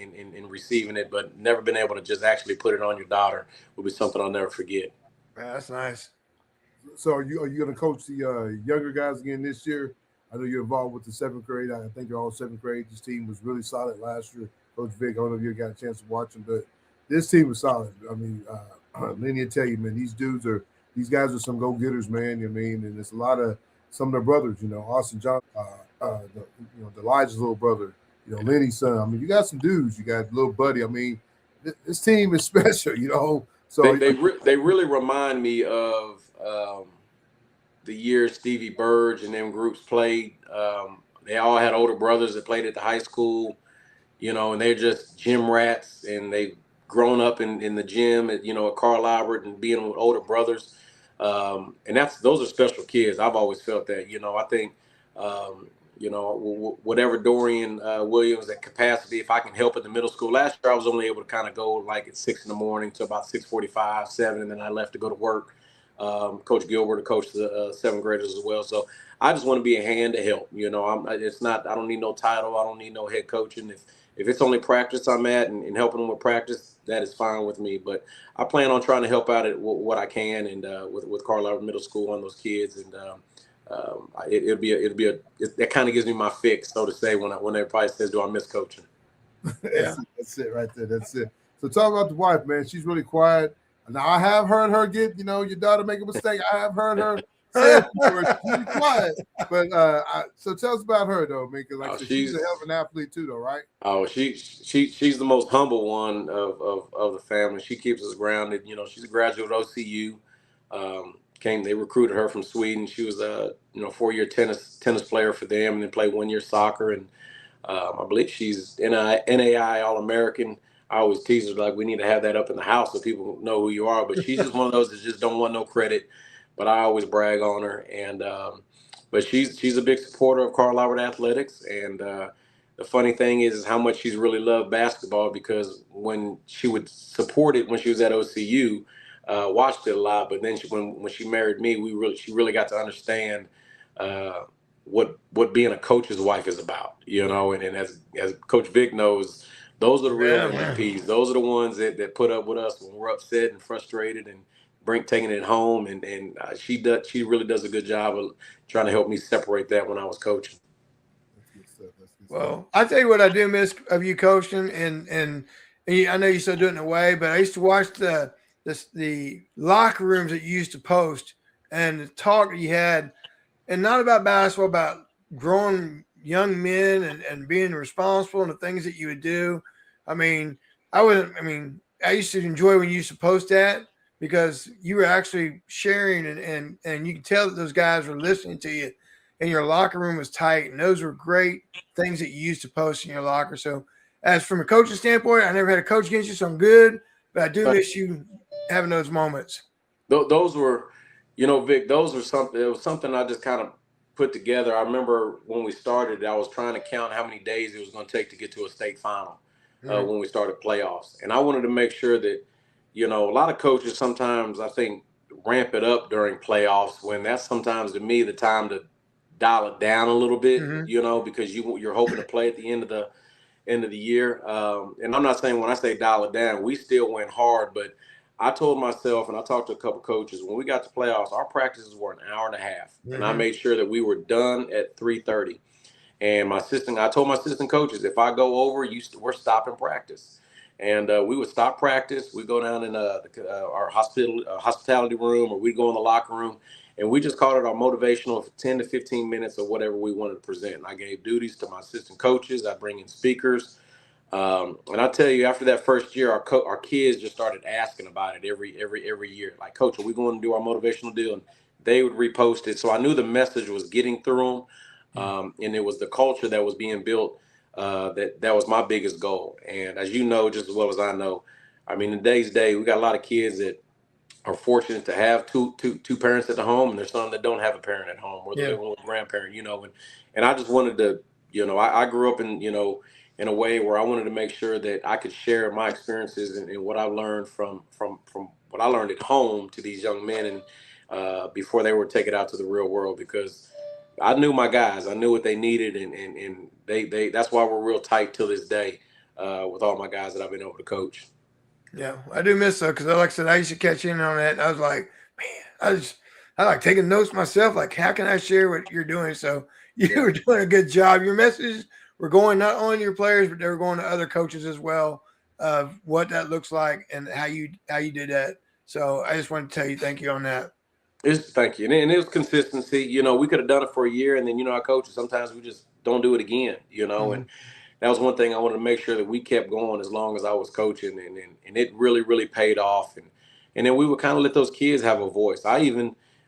receiving it, but never been able to just actually put it on your daughter will be something I'll never forget. Man, that's nice. So are you going to coach the younger guys again this year? I know you're involved with the 7th grade. I think you're all 7th grade. This team was really solid last year. Coach Vick, I don't know if you got a chance to watch them, but this team was solid. I mean, Lenny will tell you, man, these guys are some go-getters, man. And it's a lot of some of their brothers, Austin John, Elijah's little brother, Lenny's son. You got some dudes. You got little buddy. This team is special, So they really remind me of the year Stevie Burge and them groups played. They all had older brothers that played at the high school, and they're just gym rats, and they've grown up in the gym at Carl Albert and being with older brothers. And those are special kids. I've always felt that, I think, whatever Dorian Williams at capacity, if I can help at the middle school. Last year, I was only able to kind of go like at 6 in to about 6:45, 7, and then I left to go to work. Coach Gilbert to coach the 7th graders as well. So I just want to be a hand to help. I don't need no title. I don't need no head coaching. If it's only practice I'm at and helping them with practice, that is fine with me. But I plan on trying to help out at what I can, and with Carl Albert Middle School on those kids, and that kind of gives me my fix, so to say, when everybody says, "Do I miss coaching?" That's it right there. That's it. So talk about the wife, man. She's really quiet. Now I have heard her get, your daughter make a mistake. I have heard her say she's quiet. But so tell us about her though, man, because she's a hell of an athlete too, though, right? Oh, she's the most humble one of the family. She keeps us grounded. She's a graduate of OCU. They recruited her from Sweden. She was a 4-year tennis player for them, and then played 1 year soccer. And I believe she's NAI All-American. I always tease her like we need to have that up in the house so people know who you are. But she's just one of those that just don't want no credit. But I always brag on her. And but she's a big supporter of Carl Albert Athletics, and the funny thing is how much she's really loved basketball, because when she would support it when she was at OCU, watched it a lot, but then when she married me, she really got to understand what being a coach's wife is about, and as Coach Vick knows, those are the real MVPs. Those are the ones that put up with us when we're upset and frustrated and taking it home, and she really does a good job of trying to help me separate that when I was coaching. That's good stuff. That's good Well, stuff. I tell you what I do miss of you coaching, and I know you still do it in a way, but I used to watch the locker rooms that you used to post and the talk that you had, and not about basketball, about growing young men and being responsible and the things that you would do. I used to enjoy when you used to post that, because you were actually sharing and you could tell that those guys were listening to you, and your locker room was tight, and those were great things that you used to post in your locker. So as from a coaching standpoint, I never had a coach against you, so I'm good, but I do miss you having those moments. Those were, Vic, those were something. It was something I just kind of put together. I remember when we started, I was trying to count how many days it was going to take to get to a state final when we started playoffs, and I wanted to make sure that, a lot of coaches sometimes, I think, ramp it up during playoffs, when that's sometimes, to me, the time to dial it down a little bit, because you're hoping to play at the end of the year. And I'm not saying when I say dial it down, we still went hard, but I told myself, and I talked to a couple coaches, when we got to playoffs, our practices were an hour and a half, and I made sure that we were done at 3:30. And I told my assistant coaches, if I go over, we're stopping practice. And we would stop practice. We go down in our hospitality room, or we go in the locker room, and we just called it our motivational 10 to 15 minutes of whatever we wanted to present. And I gave duties to my assistant coaches. I bring in speakers. And I tell you, after that first year, our kids just started asking about it every year. Like, Coach, are we going to do our motivational deal? And they would repost it. So I knew the message was getting through them. And it was the culture that was being built. That was my biggest goal. And as you know, just as well as I know, I mean, in today's day, we got a lot of kids that are fortunate to have two parents at the home, and there's some that don't have a parent at home, or they're living with a grandparent, and I just wanted to, I grew up in a way where I wanted to make sure that I could share my experiences and what I learned from what I learned at home to these young men, and before they were taken out to the real world, because I knew my guys, I knew what they needed, and they that's why we're real tight till this day with all my guys that I've been able to coach. Yeah, I do miss that, because like I said, I used to catch in on that. And I was like, man, I like taking notes myself. Like, how can I share what you're doing? So you were doing a good job. Your messages were going not only to your players, but they were going to other coaches as well, of what that looks like and how you did that. So I just wanted to tell you thank you on that. Thank you. And it was consistency. We could have done it for a year, and then, our coaches, sometimes we just don't do it again, and that was one thing I wanted to make sure that we kept going as long as I was coaching, and it really, really paid off. And then we would kind of let those kids have a voice. I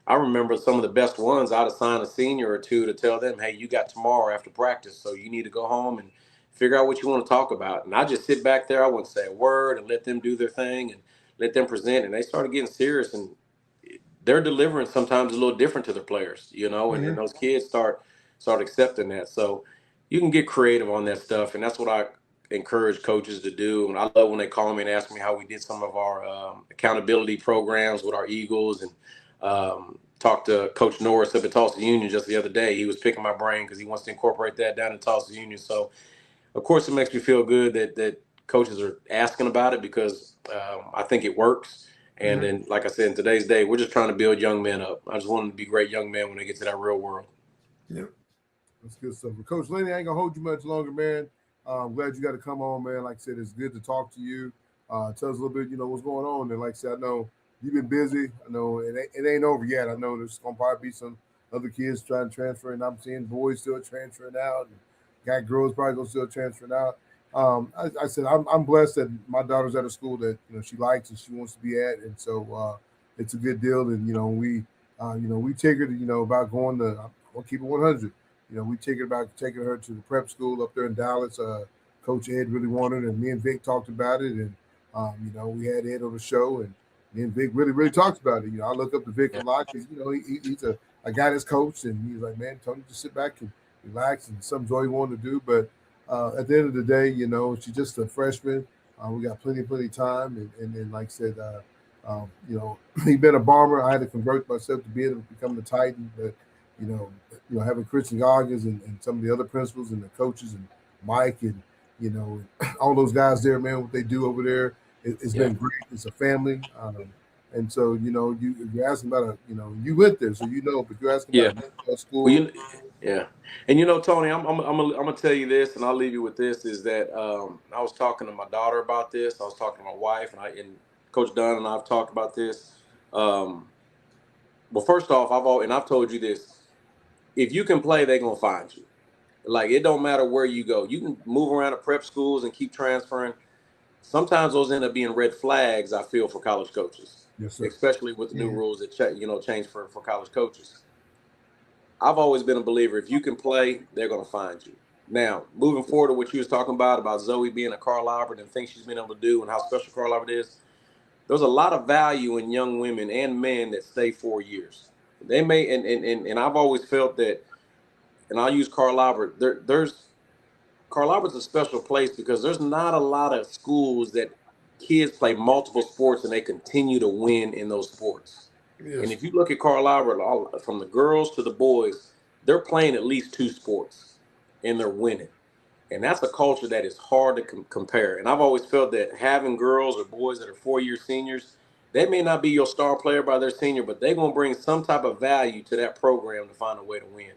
remember some of the best ones. I'd assign a senior or two to tell them, hey, you got tomorrow after practice, so you need to go home and figure out what you want to talk about. And I just sit back there. I wouldn't say a word and let them do their thing and let them present. And they started getting serious, and their deliverance sometimes is a little different to their players, and those kids start accepting that. So you can get creative on that stuff, and that's what I encourage coaches to do. And I love when they call me and ask me how we did some of our accountability programs with our Eagles, and talked to Coach Norris up at Tulsa Union just the other day. He was picking my brain because he wants to incorporate that down in Tulsa Union. So, of course, it makes me feel good that coaches are asking about it, because I think it works. And then, like I said, in today's day, we're just trying to build young men up. I just want them to be great young men when they get to that real world. Yep. That's good stuff. But Coach Lenny, I ain't gonna hold you much longer, man. I'm glad you got to come on, man. Like I said, it's good to talk to you. Tell us a little bit, what's going on. And like I said, I know you've been busy. I know it ain't over yet. I know there's gonna probably be some other kids trying to transfer, and I'm seeing boys still transferring out, and got girls probably gonna still transferring out. I said I'm blessed that my daughter's at a school that she likes and she wants to be at, and so it's a good deal. And we tickered about going to. I'll keep it 100. We tickered about taking her to the prep school up there in Dallas. Coach Ed really wanted, and me and Vick talked about it, and we had Ed on the show, and me and Vick really talked about it. I look up to Vick a lot because he's a guy that's coached, and he's like, man, Tony, just sit back and relax, and something's all he wanted to do. But at the end of the day, she's just a freshman. We got plenty of time, and like I said, he been a bomber. I had to convert myself to be able to become the Titan, but having Christian Goggins and some of the other principals and the coaches and Mike and all those guys there, man, what they do over there, it's been great. It's a family, and so you're asking about you went there, so but you're asking about a school. Well, and Tony, I'm gonna tell you this, and I'll leave you with this: is that I was talking to my daughter about this. I was talking to my wife, and Coach Dunn and I've talked about this. Well, first off, I've told you this: if you can play, they're gonna find you. Like, it don't matter where you go. You can move around to prep schools and keep transferring. Sometimes those end up being red flags, I feel, for college coaches. Yes, sir. Especially with the new rules that change for college coaches. I've always been a believer, if you can play, they're going to find you. Now, moving forward to what you was talking about Zoe being a Carl Albert and things she's been able to do and how special Carl Albert is, there's a lot of value in young women and men that stay 4 years. They may, and I've always felt that, and I'll use Carl Albert, Carl Albert's a special place because there's not a lot of schools that kids play multiple sports and they continue to win in those sports. Yes. And if you look at Carl Albert, from the girls to the boys, they're playing at least 2 sports and they're winning. And that's a culture that is hard to compare. And I've always felt that having girls or boys that are 4-year seniors, they may not be your star player by their senior, but they're going to bring some type of value to that program to find a way to win.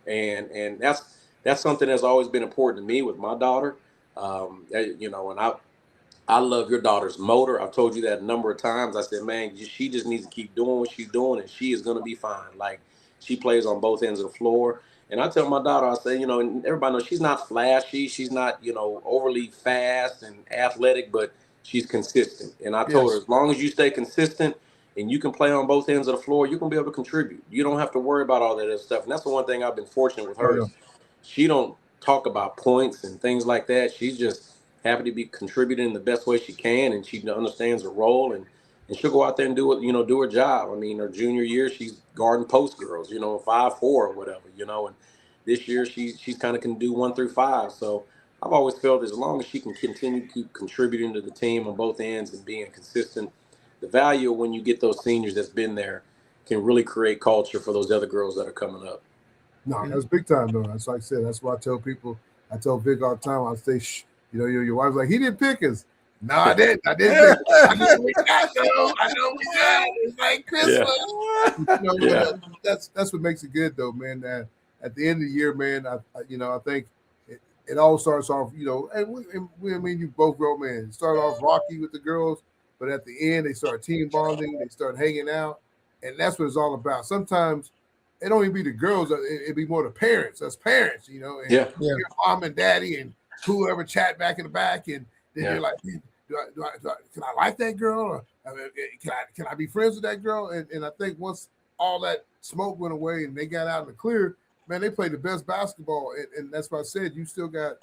And that's something that's always been important to me with my daughter. And I love your daughter's motor. I've told you that a number of times. I said, man, she just needs to keep doing what she's doing, and she is going to be fine. Like, she plays on both ends of the floor. And I tell my daughter, I say, and everybody knows she's not flashy. She's not, overly fast and athletic, but she's consistent. And I told her, as long as you stay consistent and you can play on both ends of the floor, you're going to be able to contribute. You don't have to worry about all that other stuff. And that's the one thing I've been fortunate with her. She don't talk about points and things like that. She's just happy to be contributing in the best way she can, and she understands her role, and she'll go out there and do it, do her job. I mean, her junior year, she's guarding post girls, 5'4" or whatever, and this year she's kind of can do 1 through 5. So I've always felt as long as she can continue to keep contributing to the team on both ends and being consistent, the value of when you get those seniors that's been there can really create culture for those other girls that are coming up. No, that's big time, though. That's like I said. That's why I tell people. I tell Vick all the time. I say, shh. Your wife's like, he didn't pick us. No, I didn't. I didn't. I know we got. It's like Christmas. That's what makes it good, though, man. That at the end of the year, man, I think it all starts off, and we you both grown men. It started off rocky with the girls, but at the end, they start team bonding. They start hanging out, and that's what it's all about. Sometimes it don't even be the girls. It'd be more the parents. Us parents, and your mom and daddy and whoever chat back in the back, and then you're like, can I like that girl, or can I be friends with that girl? And I think once all that smoke went away and they got out in the clear, man, they played the best basketball, and that's what I said. You still got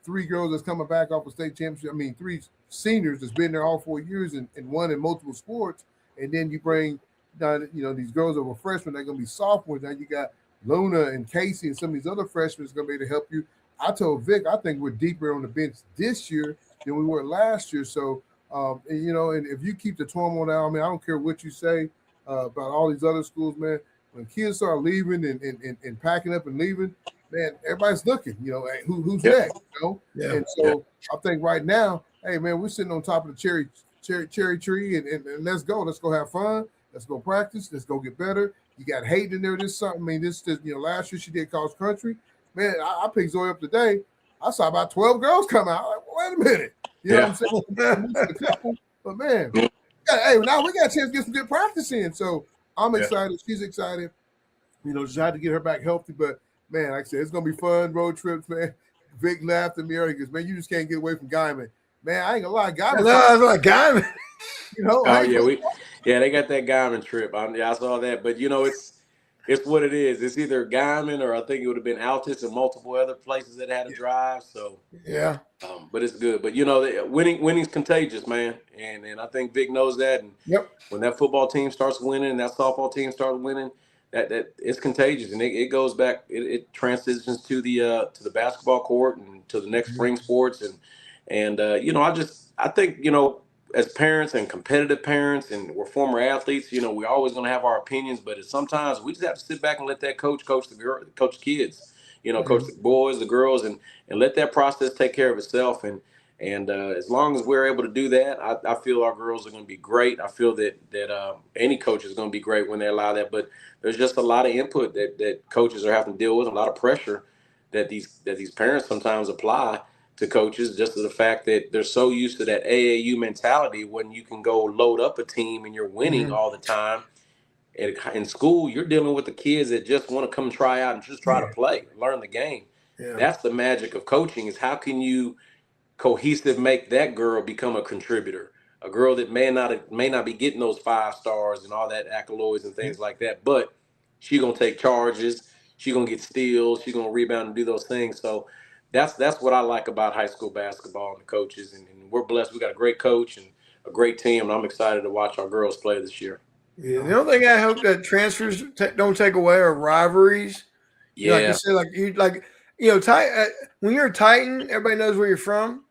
3 girls that's coming back off a state championship. I mean, 3 seniors that's been there all 4 years and won in multiple sports, and then you bring down, these girls that were freshmen, they're going to be sophomores. Now you got Luna and Casey and some of these other freshmen that's going to be able to help you. I told Vick, I think we're deeper on the bench this year than we were last year. So, and if you keep the turmoil down, I mean, I don't care what you say about all these other schools, man. When kids start leaving and packing up and leaving, man, everybody's looking, who's next, And so I think right now, hey, man, we're sitting on top of the cherry tree and let's go. Let's go have fun. Let's go practice. Let's go get better. You got Hayden in there this summer. I mean, this last year she did cross country. Man, I picked Zoe up today. I saw about 12 girls come out. I'm like, wait a minute. You know what I'm saying? But, man, hey, now we got a chance to get some good practice in. So I'm excited. She's excited. Just had to get her back healthy. But, man, like I said, it's going to be fun road trips, man. Vick laughed at me earlier because, man, you just can't get away from Guyman. Man, I ain't going to lie. Guyman. No, it's like Guyman. They got that Guyman trip. I saw that. But, it's what it is. It's either Guyman or I think it would have been Altus and multiple other places that had to drive. So but it's good. But winning's contagious, man. And I think Vick knows that. And when that football team starts winning and that softball team starts winning, that it's contagious, and it goes back. It transitions to the basketball court and to the next spring sports, and I think as parents and competitive parents, and we're former athletes, we're always going to have our opinions, but sometimes we just have to sit back and let that coach coach the kids, coach the boys, the girls, and let that process take care of itself. And as long as we're able to do that, I feel our girls are going to be great. I feel that any coach is going to be great when they allow that. But there's just a lot of input that coaches are having to deal with, a lot of pressure that these parents sometimes apply to coaches, just to the fact that they're so used to that AAU mentality when you can go load up a team and you're winning all the time. In school, you're dealing with the kids that just want to come try out and just try to play, learn the game. Yeah. That's the magic of coaching, is how can you cohesive make that girl become a contributor, a girl that may not be getting those 5 stars and all that accolades and things like that, but she gonna take charges, she gonna get steals, she gonna rebound and do those things. So that's what I like about high school basketball and the coaches, and we're blessed. We got a great coach and a great team, and I'm excited to watch our girls play this year. Yeah, the only thing I hope that transfers don't take away are rivalries. Yeah, Like you said, when you're a Titan, everybody knows where you're from.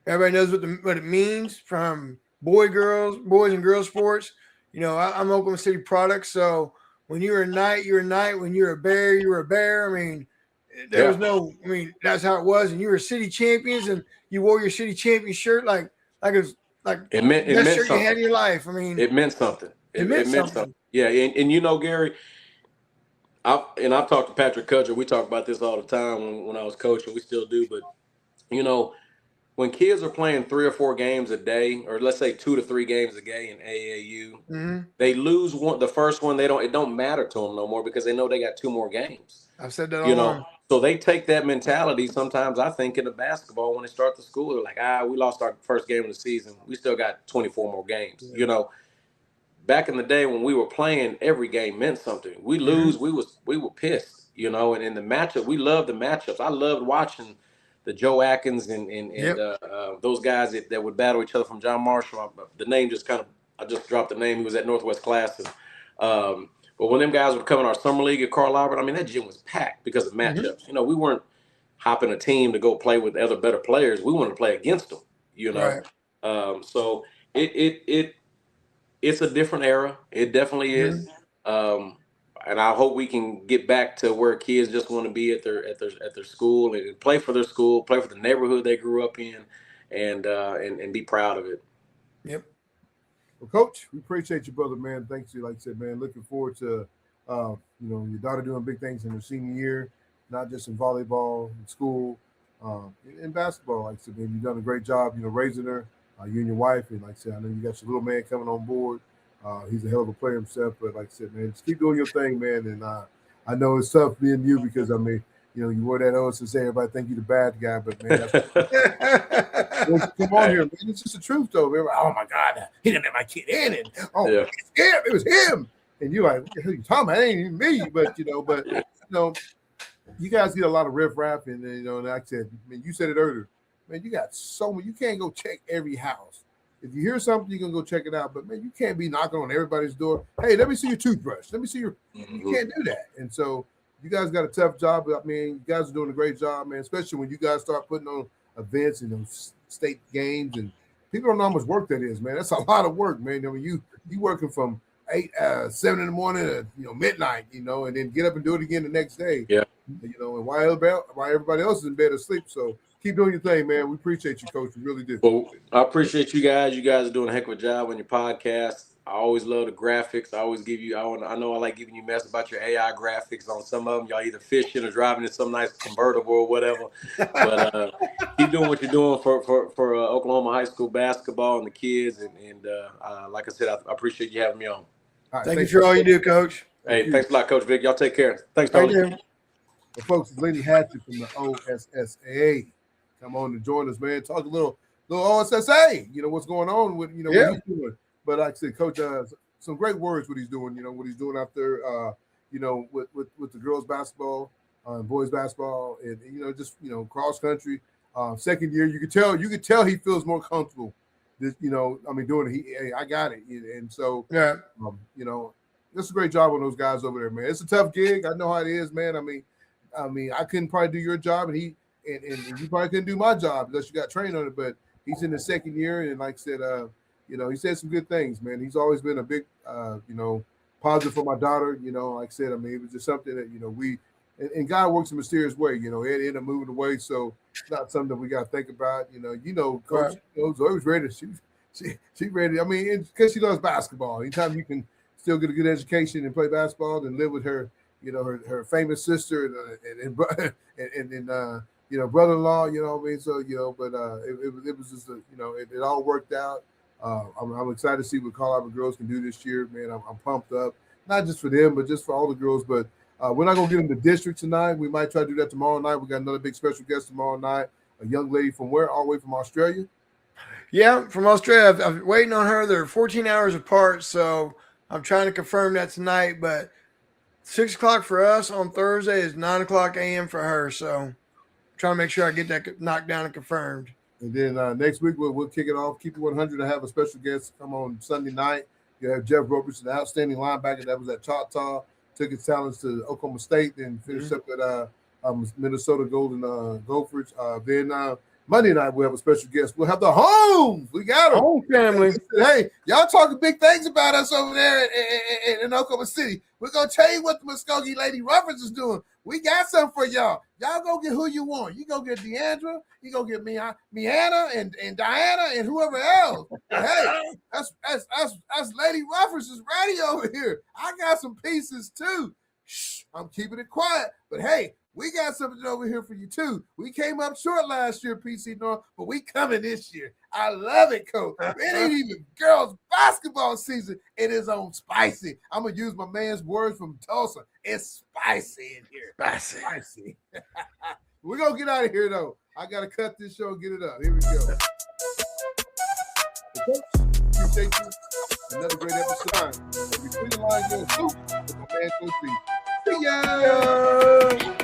Everybody knows what it means, from boys and girls sports. I'm Oklahoma City product, so when you're a Knight, you're a Knight. When you're a Bear, you're a Bear. I mean, there was no. I mean, that's how it was. And you were city champions, and you wore your city champion shirt like it was like it meant shirt something. you had in your life. I mean, it meant something. It meant something. Yeah, and Gary, I've talked to Patrick Cudger. We talk about this all the time when I was coaching. We still do, but when kids are playing 3 or 4 games a day, or let's say 2 to 3 games a day in AAU, they lose the first one. It don't matter to them no more, because they know they got 2 more games. I've said that all along. So they take that mentality sometimes, I think, into basketball. When they start the school, they're like, we lost our first game of the season. We still got 24 more games. Yeah. Back in the day when we were playing, every game meant something. We lose, we were pissed, and in the matchup, we loved the matchups. I loved watching the Joe Atkins and those guys that would battle each other from John Marshall. The name I just dropped the name. He was at Northwest Classic. But when them guys would come in our summer league at Carl Albert, I mean, that gym was packed because of matchups. We weren't hopping a team to go play with other better players. We wanted to play against them, Right. So it's a different era. It definitely is. And I hope we can get back to where kids just want to be at their school and play for their school, play for the neighborhood they grew up in, and be proud of it. Yep. Well, Coach, we appreciate you, brother, man. Thanks you. Like I said, man, looking forward to your daughter doing big things in her senior year, not just in volleyball, in school, in basketball. Like I said, man, you've done a great job, raising her, you and your wife. And like I said, I know you got your little man coming on board. He's a hell of a player himself, but like I said, man, just keep doing your thing, man. And I know it's tough being you, because you wore that OSSAA. Everybody think you the bad guy, but man, come on here, man. It's just the truth, though. Man. Oh my God, he didn't let my kid in, and it's him. It was him, and you're like, what the hell you talking about? It ain't even me, but you guys get a lot of riffraff, and like I said, man, you said it earlier, man. You got so many. You can't go check every house. If you hear something, you can go check it out. But, man, you can't be knocking on everybody's door. Hey, let me see your toothbrush. Let me see your – you can't do that. And so you guys got a tough job. I mean, you guys are doing a great job, man, especially when you guys start putting on events and those state games. And people don't know how much work that is, man. That's a lot of work, man. I mean, you working from 7 in the morning to, midnight, and then get up and do it again the next day. Yeah. And why everybody else is in bed asleep. So keep doing your thing, man. We appreciate you, Coach. We really do. Well, I appreciate you guys. You guys are doing a heck of a job on your podcast. I always love the graphics. I always give you. I know I like giving you mess about your AI graphics on some of them. Y'all either fishing or driving in some nice convertible or whatever. But keep doing what you're doing for Oklahoma high school basketball and the kids. And like I said, I appreciate you having me on. Right, thank you for all you do, Coach. Hey, thanks a lot, Coach Vick. Y'all take care. Thanks, Tony. Well, folks, it's Lenny Hatchett from the OSSAA. Come on to join us, man. Talk a little OSSAA. What's going on with what he's doing. But like I said, Coach, some great words what he's doing. What he's doing out there. With the girls basketball, boys basketball, and just cross country. Second year, you could tell he feels more comfortable. Doing it. I got it, and so that's a great job on those guys over there, man. It's a tough gig. I know how it is, man. I mean, I couldn't probably do your job, and you probably couldn't do my job unless you got trained on it. But he's in the second year, and like I said, he said some good things, man. He's always been a big, positive for my daughter. Like I said, I mean, it was just something that and God works in a mysterious way. It ended up moving away, so it's not something that we got to think about. Coach knows always ready. She ready. I mean, because she loves basketball. Anytime you can still get a good education and play basketball and live with her, her famous sister and brother-in-law. You know what I mean? So but it was just it all worked out. I'm excited to see what Colorado girls can do this year, man. I'm pumped up, not just for them, but just for all the girls. But we're not going to get into district tonight. We might try to do that tomorrow night. We got another big special guest tomorrow night, a young lady from where? All the way from Australia. Yeah, from Australia. I'm waiting on her. They're 14 hours apart, so I'm trying to confirm that tonight. But 6 o'clock for us on Thursday is 9 o'clock a.m. for her. So I'm trying to make sure I get that knocked down and confirmed. And then next week we'll kick it off. Keep it 100 to have a special guest come on Sunday night. You have Jeff Robertson, the outstanding linebacker that was at Choctaw, took his talents to Oklahoma State, and finished up at Minnesota Golden Gophers. Then Monday night we'll have a special guest. We'll have the Holmes. We got them. Home family. Hey, y'all talking big things about us over there in Oklahoma City. We're gonna tell you what the Muskogee Lady Ruffers is doing. We got something for y'all. Y'all go get who you want. You go get Deandra. You go get Miana and Diana and whoever else. Hey, that's Lady Ruffers is ready over here. I got some pieces too. Shh, I'm keeping it quiet. But hey, we got something over here for you too. We came up short last year, PC North, but we coming this year. I love it, Coach. It ain't even girls basketball season. It is on spicy. I'm gonna use my man's words from Tulsa. It's spicy in here. Spicy. We're gonna get out of here though. I gotta cut this show and get it up. Here we go. Coach, appreciate you. Another great episode. Between the lines, go soup with my man Coach B. See ya.